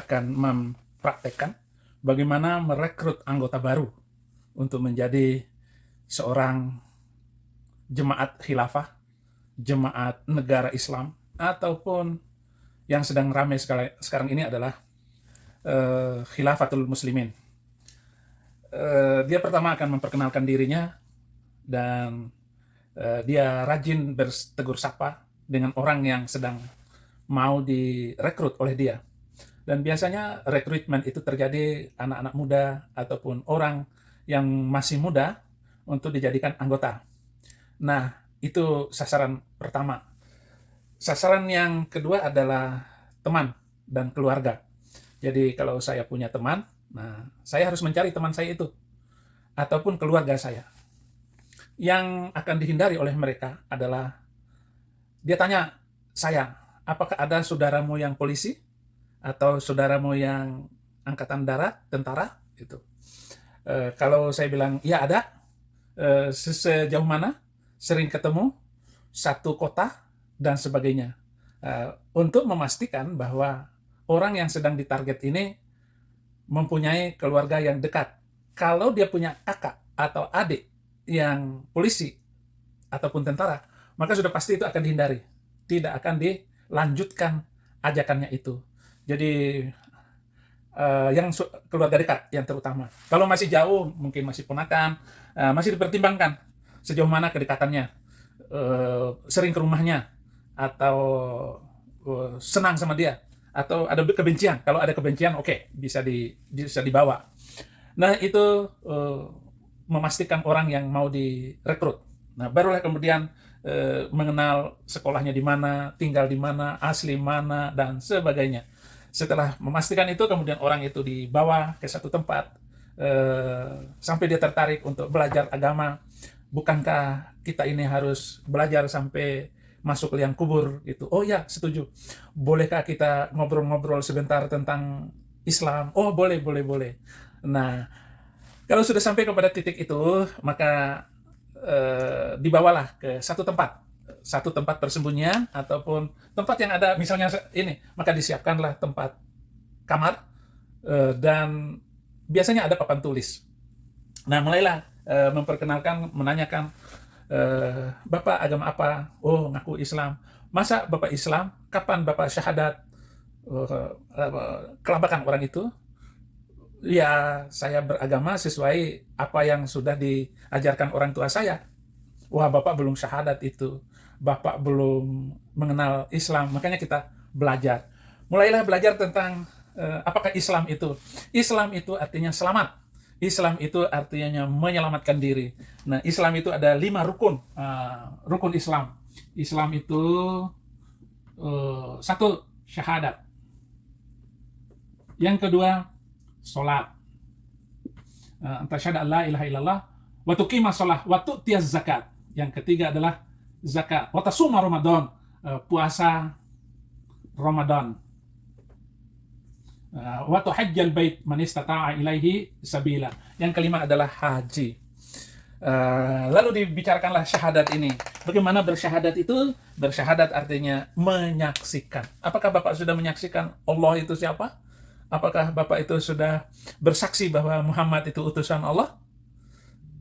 akan mempraktekkan bagaimana merekrut anggota baru untuk menjadi seorang jemaat khilafah, jemaat negara Islam, ataupun yang sedang ramai sekarang ini adalah khilafatul muslimin. Dia pertama akan memperkenalkan dirinya dan dia rajin bertegur sapa dengan orang yang sedang mau direkrut oleh dia. Dan biasanya rekrutmen itu terjadi anak-anak muda ataupun orang yang masih muda untuk dijadikan anggota. Nah, itu sasaran pertama. Sasaran yang kedua adalah teman dan keluarga. Jadi kalau saya punya teman, nah saya harus mencari teman saya itu ataupun keluarga saya. Yang akan dihindari oleh mereka adalah dia tanya saya, apakah ada saudaramu yang polisi atau saudaramu yang angkatan darat, tentara? Gitu. Kalau saya bilang ya ada, sejauh mana, sering ketemu, satu kota dan sebagainya, untuk memastikan bahwa orang yang sedang ditarget ini mempunyai keluarga yang dekat. Kalau dia punya kakak atau adik yang polisi ataupun tentara, maka sudah pasti itu akan dihindari. Tidak akan dilanjutkan ajakannya itu. Jadi yang keluarga dekat yang terutama. Kalau masih jauh, mungkin masih ponakan, masih dipertimbangkan sejauh mana kedekatannya, sering ke rumahnya, atau senang sama dia, atau ada kebencian. Kalau ada kebencian, oke, bisa dibawa. Nah, itu memastikan orang yang mau direkrut. Nah, barulah kemudian mengenal sekolahnya di mana, tinggal di mana, asli mana, dan sebagainya. Setelah memastikan itu, kemudian orang itu dibawa ke satu tempat sampai dia tertarik untuk belajar agama. Bukankah kita ini harus belajar sampai masuk liang kubur gitu? Oh ya, setuju. Bolehkah kita ngobrol-ngobrol sebentar tentang Islam? Oh, boleh, boleh, boleh. Nah, kalau sudah sampai kepada titik itu, maka dibawalah ke satu tempat persembunyian ataupun tempat yang ada misalnya ini, maka disiapkanlah tempat kamar, dan biasanya ada papan tulis. Nah, mulailah memperkenalkan, menanyakan, Bapak agama apa? Oh, ngaku Islam. Masa Bapak Islam? Kapan Bapak syahadat? Kelabakan orang itu, ya saya beragama sesuai apa yang sudah diajarkan orang tua saya. Wah, Bapak belum syahadat itu. Bapak belum mengenal Islam. Makanya kita belajar. Mulailah belajar tentang apakah Islam itu. Islam itu artinya selamat. Islam itu artinya menyelamatkan diri. Nah, Islam itu ada 5 rukun. Rukun Islam. Islam itu satu, syahadat. Yang kedua, sholat. Tasyhadu an la ilaha illallah wa tuqima shalah wa tu'tiyaz zakat. Yang ketiga adalah zakat. Wa tasuma Ramadan, puasa Ramadan. Wa tuhajjal bait man istata'a ilaihi sabila. Yang kelima adalah haji. Lalu dibicarakanlah syahadat ini. Bagaimana bersyahadat itu? Bersyahadat artinya menyaksikan. Apakah Bapak sudah menyaksikan Allah itu siapa? Apakah Bapak itu sudah bersaksi bahwa Muhammad itu utusan Allah?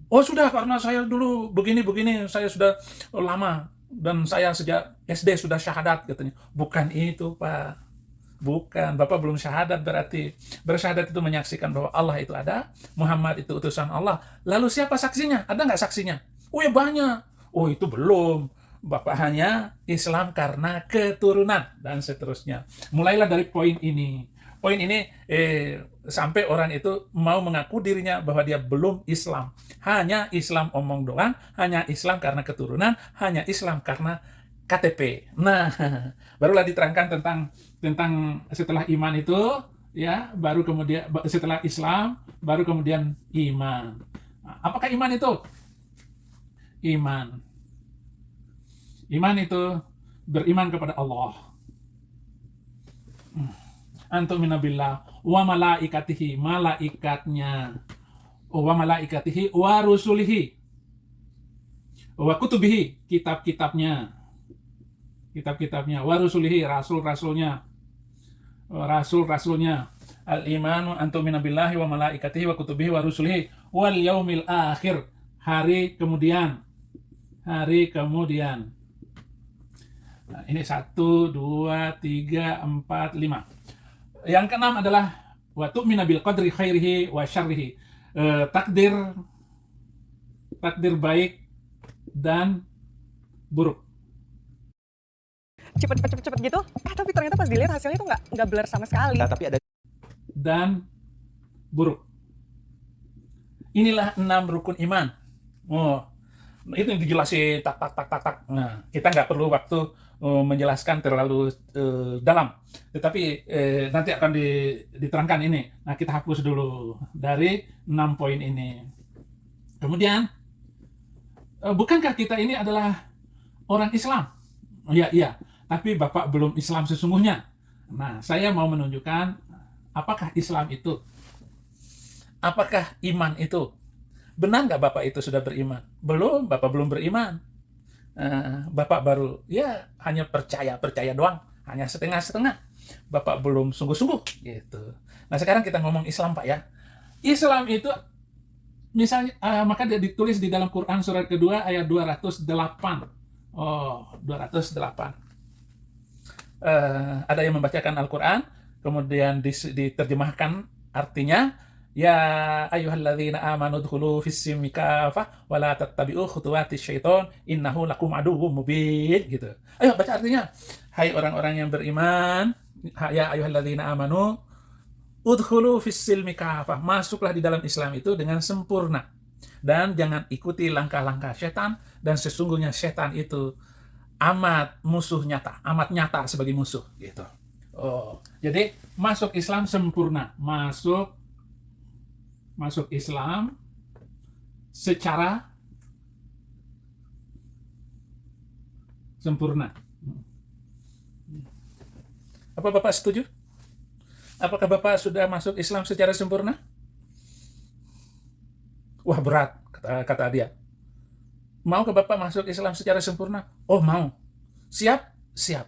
Oh sudah, karena saya dulu begini-begini, saya sudah lama, dan saya sejak SD sudah syahadat, katanya. Bukan itu, Pak. Bukan, Bapak belum syahadat berarti. Bersyahadat itu menyaksikan bahwa Allah itu ada, Muhammad itu utusan Allah. Lalu siapa saksinya? Ada nggak saksinya? Oh ya banyak. Oh itu belum. Bapak hanya Islam karena keturunan, dan seterusnya. Mulailah dari poin ini. Poin ini sampai orang itu mau mengaku dirinya bahwa dia belum Islam. Hanya Islam omong doang, hanya Islam karena keturunan, hanya Islam karena KTP. Nah, barulah diterangkan tentang setelah iman itu, ya, baru kemudian setelah Islam, baru kemudian iman. Apakah iman itu? Iman itu beriman kepada Allah. Antumina billah wa malaikatihi, malaikatnya, wa malaikatihi wa rusulihi wa kutubihi, kitab-kitabnya, wa rusulihi, rasul-rasulnya, rasul-rasulnya. Al-imanu antumina billahi wa malaikatihi wa kutubihi wa rusulihi wal yaumil akhir, hari kemudian. Nah, ini 1, 2, 3, 4, 5. Yang keenam adalah wa tu'mina bil qadri khairihi wa syarrihi. Takdir baik dan buruk. Cepet gitu, tapi ternyata pas dilihat hasilnya tuh nggak blur sama sekali. Nah, tapi ada Dan buruk. Inilah 6 rukun iman. Oh, itu yang dijelasin tak. Nah, kita nggak perlu waktu menjelaskan terlalu dalam. Tetapi nanti akan diterangkan ini. Nah, kita hapus dulu dari 6 poin ini. Kemudian, bukankah kita ini adalah orang Islam? Iya. Tapi Bapak belum Islam sesungguhnya. Nah, saya mau menunjukkan apakah Islam itu? Apakah iman itu? Benar nggak Bapak itu sudah beriman? Belum, Bapak belum beriman. Bapak baru, ya hanya percaya doang. Hanya setengah-setengah. Bapak belum sungguh-sungguh. Gitu. Nah, sekarang kita ngomong Islam, Pak ya. Islam itu, misalnya, maka dia ditulis di dalam Quran surat kedua ayat 208. Oh, 208. Ada yang membacakan Al-Quran, kemudian diterjemahkan artinya, ya ayyuhalladzina amanu dkhulu fis-silmi kafah wa la tattabi'u khutuwatis syaiton innahu lakum aduwwum mubin, gitu. Ayo baca artinya. Hai orang-orang yang beriman, ya ayyuhalladzina amanu udkhulu fis-silmi kafah, masuklah di dalam Islam itu dengan sempurna dan jangan ikuti langkah-langkah setan, dan sesungguhnya setan itu amat nyata sebagai musuh, gitu. Oh, jadi masuk Islam sempurna, masuk Islam secara sempurna. Apa Bapak setuju? Apakah Bapak sudah masuk Islam secara sempurna? Wah, berat, kata dia. Mau ke Bapak masuk Islam secara sempurna? Oh, mau. Siap? Siap.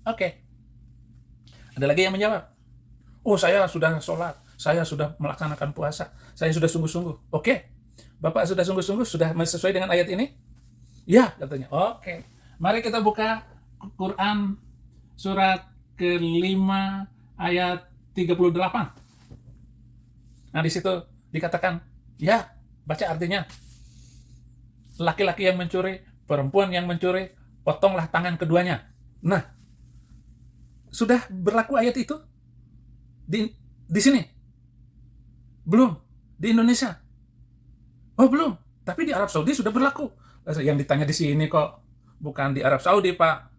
Oke. Ada lagi yang menjawab? Oh, saya sudah sholat, saya sudah melaksanakan puasa, saya sudah sungguh-sungguh. Oke. Bapak sudah sungguh-sungguh, sudah sesuai dengan ayat ini? Ya, katanya. Oke. Mari kita buka Quran surat ke-5 ayat 38. Nah, di situ dikatakan, ya, baca artinya. Laki-laki yang mencuri, perempuan yang mencuri, potonglah tangan keduanya. Nah, sudah berlaku ayat itu di sini? Belum. Di Indonesia? Oh, belum. Tapi di Arab Saudi sudah berlaku. Yang ditanya di sini kok bukan di Arab Saudi, Pak.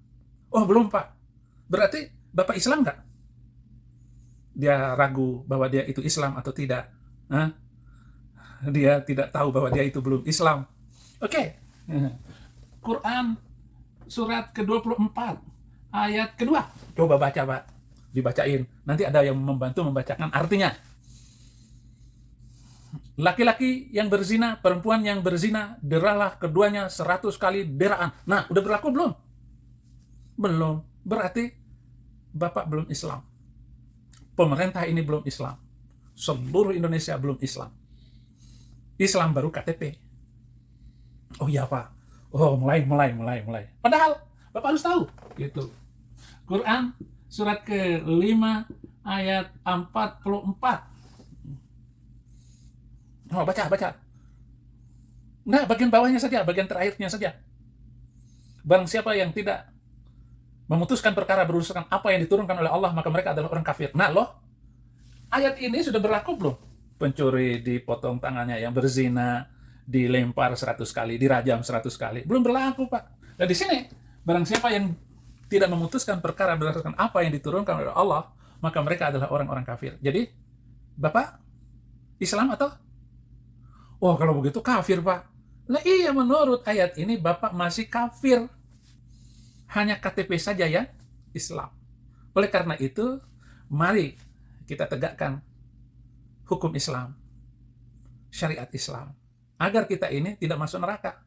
Oh, belum, Pak. Berarti Bapak Islam nggak? Dia ragu bahwa dia itu Islam atau tidak. Hah? Dia tidak tahu bahwa dia itu belum Islam. Oke. Quran surat ke-24 ayat kedua. Coba baca, Pak. Dibacain. Nanti ada yang membantu membacakan artinya. Laki-laki yang berzina, perempuan yang berzina, deralah keduanya 100 kali deraan. Nah, udah berlaku belum? Belum. Berarti Bapak belum Islam. Pemerintah ini belum Islam. Seluruh Indonesia belum Islam. Islam baru KTP. Oh iya, Pak. Oh, mulai. Padahal Bapak harus tahu, gitu. Quran surat ke-5 ayat 44. Oh, baca. Nah, bagian bawahnya saja, bagian terakhirnya saja. Barang siapa yang tidak memutuskan perkara berdasarkan apa yang diturunkan oleh Allah, maka mereka adalah orang kafir. Nah, loh, ayat ini sudah berlaku belum? Pencuri dipotong tangannya, yang berzina dilempar 100 kali, dirajam 100 kali. Belum berlaku, Pak. Dan di sini, barang siapa yang tidak memutuskan perkara berdasarkan apa yang diturunkan oleh Allah, maka mereka adalah orang-orang kafir. Jadi, Bapak Islam atau? Oh, kalau begitu kafir, Pak. Nah, iya, menurut ayat ini Bapak masih kafir. Hanya KTP saja ya Islam. Oleh karena itu, mari kita tegakkan hukum Islam, syariat Islam, agar kita ini tidak masuk neraka.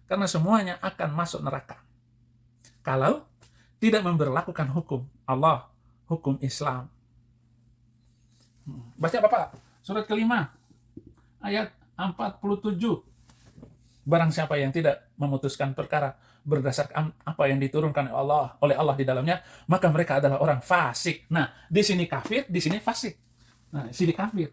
Karena semuanya akan masuk neraka kalau tidak memberlakukan hukum Allah, hukum Islam, Baca Bapak, surat kelima, ayat 47. Barang siapa yang tidak memutuskan perkara berdasarkan apa yang diturunkan oleh Allah di dalamnya, maka mereka adalah orang fasik. Nah, di sini kafir, di sini fasik. Nah, di sini kafir.